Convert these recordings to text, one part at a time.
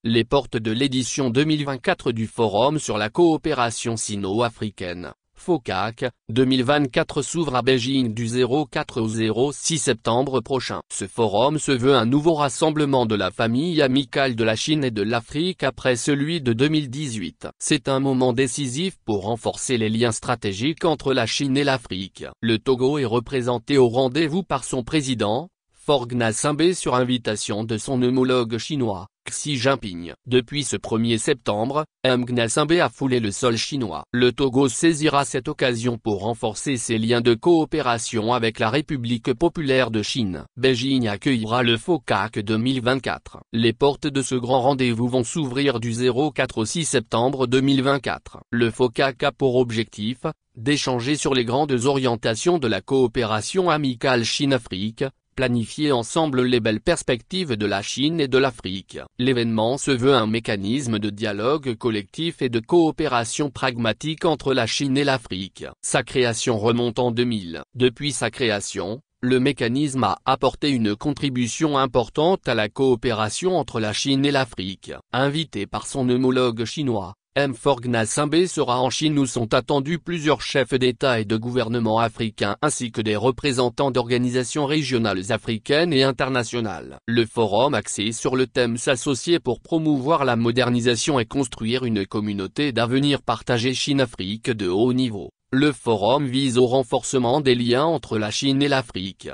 Les portes de l'édition 2024 du Forum sur la coopération sino-africaine, FOCAC, 2024 s'ouvre à Beijing du 04 au 06 septembre prochain. Ce forum se veut un nouveau rassemblement de la famille amicale de la Chine et de l'Afrique après celui de 2018. C'est un moment décisif pour renforcer les liens stratégiques entre la Chine et l'Afrique. Le Togo est représenté au rendez-vous par son président, Faure Gnassingbé sur invitation de son homologue chinois, Xi Jinping. Depuis ce 1er septembre, Gnassingbé a foulé le sol chinois. Le Togo saisira cette occasion pour renforcer ses liens de coopération avec la République populaire de Chine. Beijing accueillera le FOCAC 2024. Les portes de ce grand rendez-vous vont s'ouvrir du 04 au 6 septembre 2024. Le FOCAC a pour objectif d'échanger sur les grandes orientations de la coopération amicale Chine-Afrique, planifier ensemble les belles perspectives de la Chine et de l'Afrique. L'événement se veut un mécanisme de dialogue collectif et de coopération pragmatique entre la Chine et l'Afrique. Sa création remonte en 2000. Depuis sa création, le mécanisme a apporté une contribution importante à la coopération entre la Chine et l'Afrique. Invité par son homologue chinois, Faure Gnassingbé sera en Chine où sont attendus plusieurs chefs d'État et de gouvernement africains ainsi que des représentants d'organisations régionales africaines et internationales. Le forum axé sur le thème s'associer pour promouvoir la modernisation et construire une communauté d'avenir partagée Chine-Afrique de haut niveau. Le forum vise au renforcement des liens entre la Chine et l'Afrique.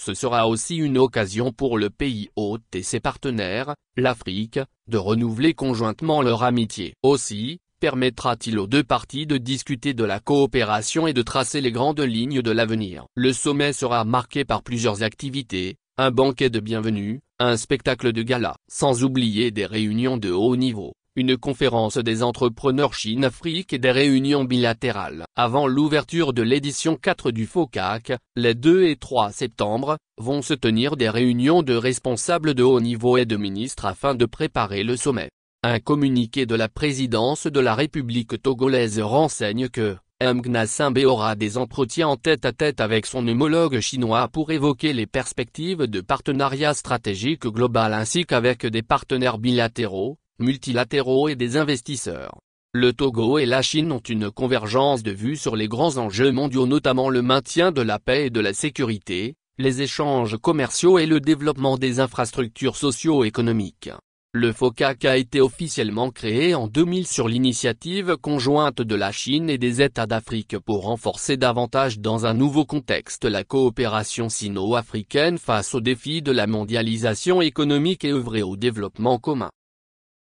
Ce sera aussi une occasion pour le pays hôte et ses partenaires, l'Afrique, de renouveler conjointement leur amitié. Aussi, permettra-t-il aux deux parties de discuter de la coopération et de tracer les grandes lignes de l'avenir. Le sommet sera marqué par plusieurs activités, un banquet de bienvenue, un spectacle de gala, sans oublier des réunions de haut niveau, une conférence des entrepreneurs Chine-Afrique et des réunions bilatérales. Avant l'ouverture de l'édition 4 du FOCAC, les 2 et 3 septembre, vont se tenir des réunions de responsables de haut niveau et de ministres afin de préparer le sommet. Un communiqué de la présidence de la République togolaise renseigne que Gnassingbé aura des entretiens en tête-à-tête avec son homologue chinois pour évoquer les perspectives de partenariat stratégique global ainsi qu'avec des partenaires bilatéraux, multilatéraux et des investisseurs. Le Togo et la Chine ont une convergence de vues sur les grands enjeux mondiaux notamment le maintien de la paix et de la sécurité, les échanges commerciaux et le développement des infrastructures socio-économiques. Le FOCAC a été officiellement créé en 2000 sur l'initiative conjointe de la Chine et des États d'Afrique pour renforcer davantage dans un nouveau contexte la coopération sino-africaine face aux défis de la mondialisation économique et œuvrer au développement commun.